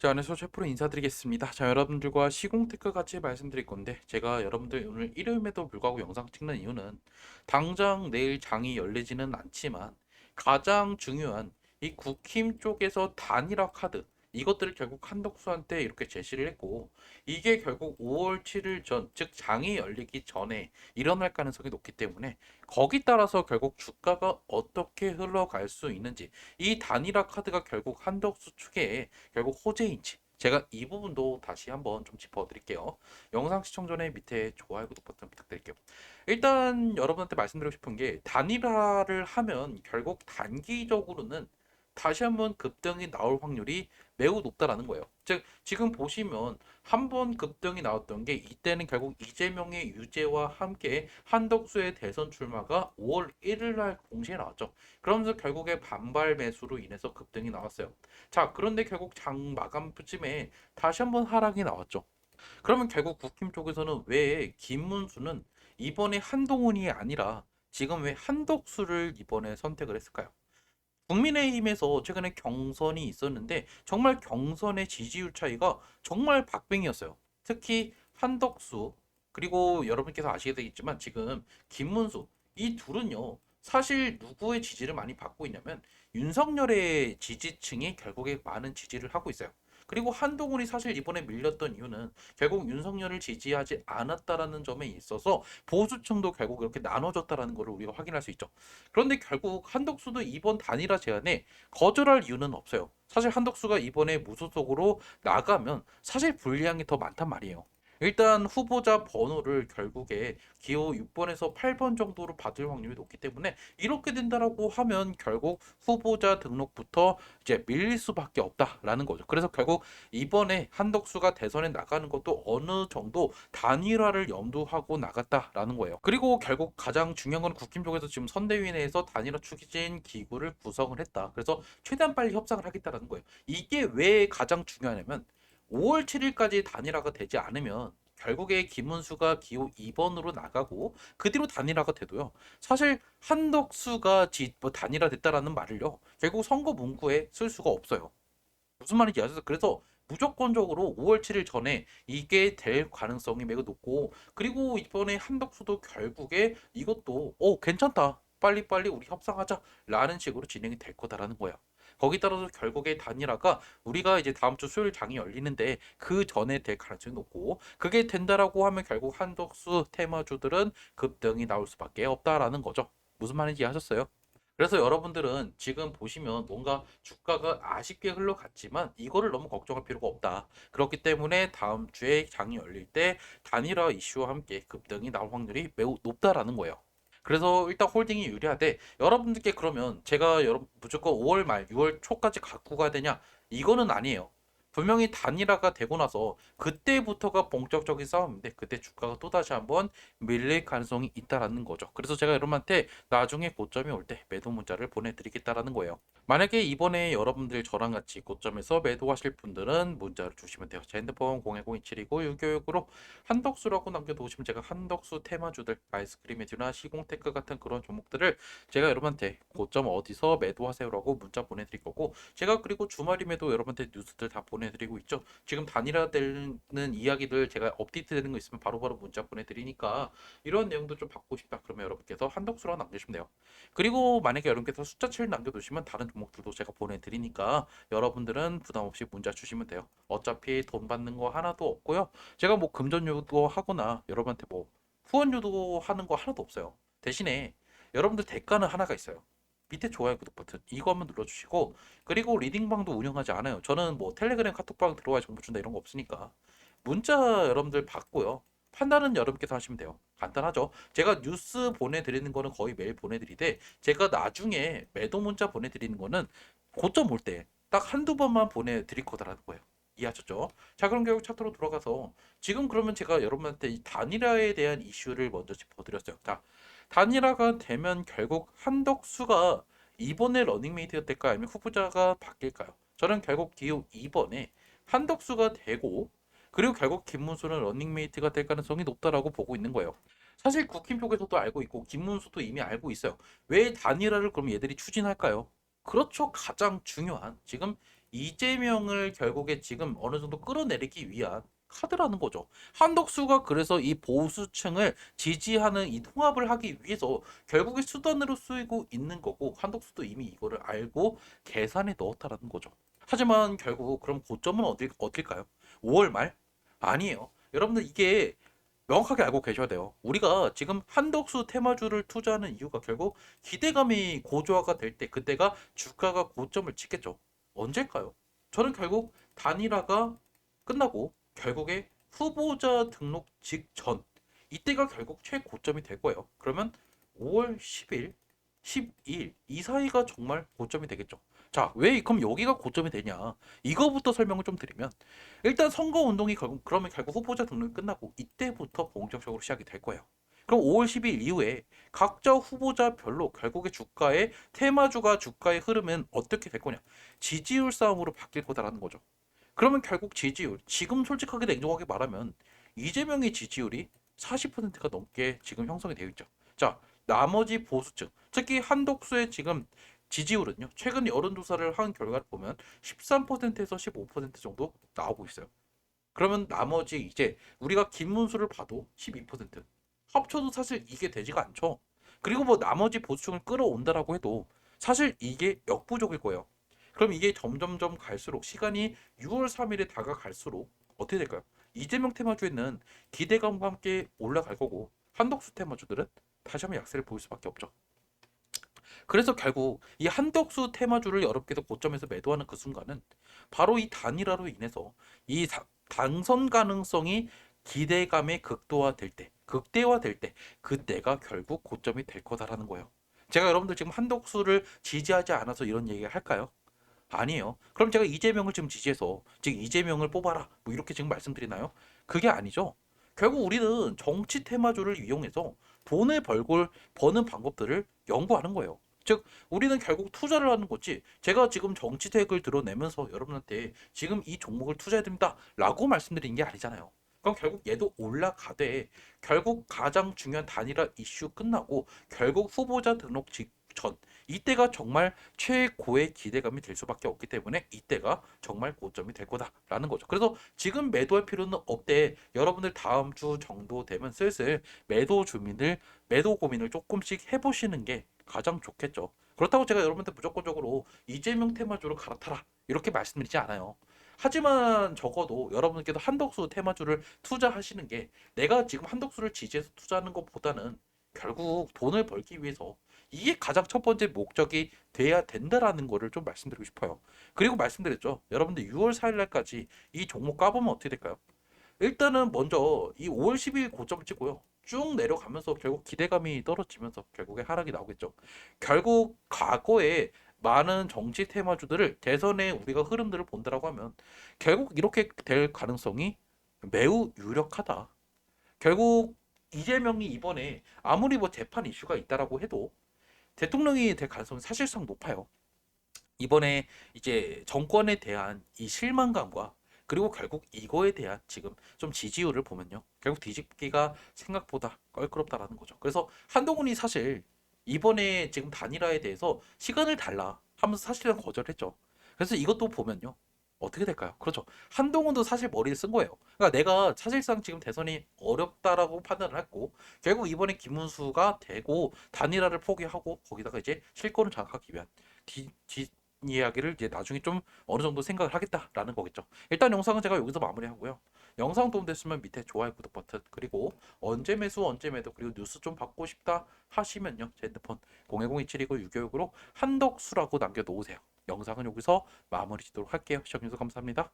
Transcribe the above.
자, 안녕하세요. 셰프로 인사드리겠습니다. 자, 여러분들과 시공테크 같이 말씀드릴 건데, 제가 여러분들 오늘 일요일에도 불구하고 영상 찍는 이유는 당장 내일 장이 열리지는 않지만 가장 중요한 이 국힘 쪽에서 단일화 카드 이것들을 결국 한덕수한테 이렇게 제시를 했고, 이게 결국 5월 7일 전, 즉 장이 열리기 전에 일어날 가능성이 높기 때문에 거기 따라서 결국 주가가 어떻게 흘러갈 수 있는지, 이 단일화 카드가 결국 한덕수 측에 결국 호재인지, 제가 이 부분도 다시 한번 좀 짚어드릴게요. 영상 시청 전에 밑에 좋아요, 구독 버튼 부탁드릴게요. 일단 여러분한테 말씀드리고 싶은 게, 단일화를 하면 결국 단기적으로는 다시 한번 급등이 나올 확률이 매우 높다라는 거예요. 즉 지금 보시면 한 번 급등이 나왔던 게, 이때는 결국 이재명의 유죄와 함께 한덕수의 대선 출마가 5월 1일 날 공시에 나왔죠. 그러면서 결국에 반발 매수로 인해서 급등이 나왔어요. 자, 그런데 결국 장 마감쯤에 다시 한번 하락이 나왔죠. 그러면 결국 국힘 쪽에서는 왜 김문수는 이번에 한동훈이 아니라 지금 왜 한덕수를 이번에 선택을 했을까요? 국민의힘에서 최근에 경선이 있었는데 정말 경선의 지지율 차이가 정말 박빙이었어요. 특히 한덕수, 그리고 여러분께서 아시겠지만 지금 김문수, 이 둘은요 사실 누구의 지지를 많이 받고 있냐면 윤석열의 지지층이 결국에 많은 지지를 하고 있어요. 그리고 한동훈이 사실 이번에 밀렸던 이유는 결국 윤석열을 지지하지 않았다라는 점에 있어서 보수층도 결국 이렇게 나눠졌다라는 것을 우리가 확인할 수 있죠. 그런데 결국 한덕수도 이번 단일화 제안에 거절할 이유는 없어요. 사실 한덕수가 이번에 무소속으로 나가면 사실 불리함이 더 많단 말이에요. 일단 후보자 번호를 결국에 기호 6번에서 8번 정도로 받을 확률이 높기 때문에, 이렇게 된다라고 하면 결국 후보자 등록부터 이제 밀릴 수밖에 없다라는 거죠. 그래서 결국 이번에 한덕수가 대선에 나가는 것도 어느 정도 단일화를 염두하고 나갔다라는 거예요. 그리고 결국 가장 중요한 건 국힘 쪽에서 지금 선대위 내에서 단일화 추진 기구를 구성을 했다. 그래서 최대한 빨리 협상을 하겠다라는 거예요. 이게 왜 가장 중요하냐면 5월 7일까지 단일화가 되지 않으면 결국에 김문수가 기호 2번으로 나가고 그 뒤로 단일화가 돼도요. 사실 한덕수가 뭐 단일화 됐다라는 말을요. 결국 선거 문구에 쓸 수가 없어요. 무슨 말인지 아셔서, 그래서 무조건적으로 5월 7일 전에 이게 될 가능성이 매우 높고, 그리고 이번에 한덕수도 결국에 이것도 괜찮다, 빨리빨리 우리 협상하자 라는 식으로 진행이 될 거다라는 거야. 거기 따라서 결국에 단일화가 우리가 이제 다음 주 수요일 장이 열리는데 그 전에 될 가능성이 높고, 그게 된다라고 하면 결국 한덕수 테마주들은 급등이 나올 수밖에 없다라는 거죠. 무슨 말인지 하셨어요? 그래서 여러분들은 지금 보시면 뭔가 주가가 아쉽게 흘러갔지만 이거를 너무 걱정할 필요가 없다. 그렇기 때문에 다음 주에 장이 열릴 때 단일화 이슈와 함께 급등이 나올 확률이 매우 높다라는 거예요. 그래서 일단 홀딩이 유리하되, 여러분들께 그러면 제가 여러분 무조건 5월 말 6월 초까지 갖고 가야 되냐? 이거는 아니에요. 분명히 단일화가 되고 나서 그때부터가 본격적인 싸움인데, 그때 주가가 또다시 한번 밀릴 가능성이 있다라는 거죠. 그래서 제가 여러분한테 나중에 고점이 올 때 매도 문자를 보내드리겠다라는 거예요. 만약에 이번에 여러분들 저랑 같이 고점에서 매도하실 분들은 문자를 주시면 돼요. 제 핸드폰 0102729 696으로 한덕수라고 남겨놓으시면 제가 한덕수 테마주들, 아이스크림의 듀나, 시공테크 같은 그런 종목들을 제가 여러분한테 고점 어디서 매도하세요라고 문자 보내드릴 거고, 제가 그리고 주말임에도 여러분한테 뉴스들 다 보내드리고 있죠. 지금 단일화되는 이야기들 제가 업데이트되는 거 있으면 바로바로 문자 보내드리니까, 이런 내용도 좀 받고 싶다 그러면 여러분께서 한덕수라고 남기시면 돼요. 그리고 만약에 여러분께서 숫자 7 남겨두시면 다른 종목들도 제가 보내드리니까 여러분들은 부담 없이 문자 주시면 돼요. 어차피 돈 받는 거 하나도 없고요. 제가 뭐 금전 유도하거나 여러분한테 뭐 후원 유도하는 거 하나도 없어요. 대신에 여러분들 대가는 하나가 있어요. 밑에 좋아요, 구독 버튼 이거 한번 눌러주시고, 그리고 리딩방도 운영하지 않아요. 저는 뭐 텔레그램 카톡방 들어와야 정보 준다 이런 거 없으니까 문자 여러분들 받고요. 판단은 여러분께서 하시면 돼요. 간단하죠. 제가 뉴스 보내드리는 거는 거의 매일 보내드리되, 제가 나중에 매도 문자 보내드리는 거는 고점 올 때 딱 한두 번만 보내드릴 거다라는 거예요. 이해하셨죠? 자, 그럼 결국 차트로 돌아가서 지금 그러면 제가 여러분한테 이 단일화에 대한 이슈를 먼저 짚어드렸어요. 자, 단일화가 되면 결국 한덕수가 이번에 러닝메이트가 될까요? 아니면 후보자가 바뀔까요? 저는 결국 기호 2번에 한덕수가 되고, 그리고 결국 김문수는 러닝메이트가 될 가능성이 높다라고 보고 있는 거예요. 사실 국힘 쪽에서도 알고 있고 김문수도 이미 알고 있어요. 왜 단일화를 그럼 얘들이 추진할까요? 그렇죠. 가장 중요한 지금 이재명을 결국에 지금 어느 정도 끌어내리기 위한 카드라는 거죠. 한덕수가 그래서 이 보수층을 지지하는 이 통합을 하기 위해서 결국에 수단으로 쓰이고 있는 거고, 한덕수도 이미 이거를 알고 계산에 넣었다라는 거죠. 하지만 결국 그럼 고점은 어딜까요? 5월 말? 아니에요. 여러분들 이게 명확하게 알고 계셔야 돼요. 우리가 지금 한덕수 테마주를 투자하는 이유가 결국 기대감이 고조화가 될 때, 그때가 주가가 고점을 찍겠죠. 언제일까요? 저는 결국 단일화가 끝나고 결국에 후보자 등록 직전, 이때가 결국 최고점이 될 거예요. 그러면 5월 10일, 12일 이 사이가 정말 고점이 되겠죠. 자, 왜 그럼 여기가 고점이 되냐? 이거부터 설명을 좀 드리면, 일단 선거 운동이 그러면 결국 후보자 등록이 끝나고 이때부터 본격적으로 시작이 될 거예요. 그럼 5월 10일 이후에 각자 후보자별로 결국에 주가의 테마주가 주가의 흐름은 어떻게 될 거냐? 지지율 싸움으로 바뀔 거다라는 거죠. 그러면 결국 지지율, 지금 솔직하게 냉정하게 말하면 이재명의 지지율이 40%가 넘게 지금 형성이 되어 있죠. 자, 나머지 보수층, 특히 한독수의 지금 지지율은요, 최근 여론조사를 한 결과를 보면 13%에서 15% 정도 나오고 있어요. 그러면 나머지 이제 우리가 김문수를 봐도 12%, 합쳐도 사실 이게 되지가 않죠. 그리고 뭐 나머지 보수층을 끌어온다라고 해도 사실 이게 역부족일 거예요. 그럼 이게 점점점 갈수록 시간이 6월 3일에 다가갈수록 어떻게 될까요? 이재명 테마주에는 기대감과 함께 올라갈 거고, 한덕수 테마주들은 다시 한번 약세를 보일 수밖에 없죠. 그래서 결국 이 한덕수 테마주를 여러분께서 고점에서 매도하는 그 순간은 바로 이 단일화로 인해서 이 당선 가능성이 기대감에 극대화될 때, 그때가 결국 고점이 될 거다라는 거예요. 제가 여러분들 지금 한덕수를 지지하지 않아서 이런 얘기 할까요? 아니에요. 그럼 제가 이재명을 지금 지지해서 지금 이재명을 뽑아라 뭐 이렇게 지금 말씀드리나요? 그게 아니죠. 결국 우리는 정치 테마주를 이용해서 돈을 버는 방법들을 연구하는 거예요. 즉 우리는 결국 투자를 하는 거지, 제가 지금 정치색을 드러내면서 여러분한테 지금 이 종목을 투자해야 됩니다라고 말씀드린 게 아니잖아요. 그럼 결국 얘도 올라가되 결국 가장 중요한 단일화 이슈 끝나고 결국 후보자 등록 직전, 이때가 정말 최고의 기대감이 될 수밖에 없기 때문에 이때가 정말 고점이 될 거다라는 거죠. 그래서 지금 매도할 필요는 없대. 여러분들 다음 주 정도 되면 슬슬 매도 고민을 조금씩 해보시는 게 가장 좋겠죠. 그렇다고 제가 여러분한테 무조건적으로 이재명 테마주로 갈아타라 이렇게 말씀드리지 않아요. 하지만 적어도 여러분께도 한덕수 테마주를 투자하시는 게, 내가 지금 한덕수를 지지해서 투자하는 것보다는 결국 돈을 벌기 위해서 이게 가장 첫 번째 목적이 돼야 된다라는 거를 좀 말씀드리고 싶어요. 그리고 말씀드렸죠. 여러분들 6월 4일 날까지 이 종목 까보면 어떻게 될까요? 일단은 먼저 이 5월 10일 고점을 찍고요. 쭉 내려가면서 결국 기대감이 떨어지면서 결국에 하락이 나오겠죠. 결국 과거에 많은 정치 테마주들을 대선에 우리가 흐름들을 본다라고 하면 결국 이렇게 될 가능성이 매우 유력하다. 결국 이재명이 이번에 아무리 뭐 재판 이슈가 있다라고 해도 대통령이 될 가능성이 사실상 높아요. 이번에 이제 정권에 대한 이 실망감과 그리고 결국 이거에 대한 지금 좀 지지율을 보면요, 결국 뒤집기가 생각보다 껄끄럽다라는 거죠. 그래서 한동훈이 사실 이번에 지금 단일화에 대해서 시간을 달라 하면서 사실은 거절했죠. 그래서 이것도 보면요, 어떻게 될까요? 그렇죠. 한동훈도 사실 머리를 쓴 거예요. 그러니까 내가 사실상 지금 대선이 어렵다라고 판단을 했고, 결국 이번에 김문수가 되고 단일화를 포기하고 거기다가 이제 실권을 장악하기 위한 뒤 이야기를 이제 나중에 좀 어느 정도 생각을 하겠다라는 거겠죠. 일단 영상은 제가 여기서 마무리하고요. 영상 도움됐으면 밑에 좋아요, 구독 버튼, 그리고 언제 매수 언제 매도, 그리고 뉴스 좀 받고 싶다 하시면요, 제 핸드폰 010-2729-626으로 한덕수라고 남겨놓으세요. 영상은 여기서 마무리 짓도록 할게요. 시청해주셔서 감사합니다.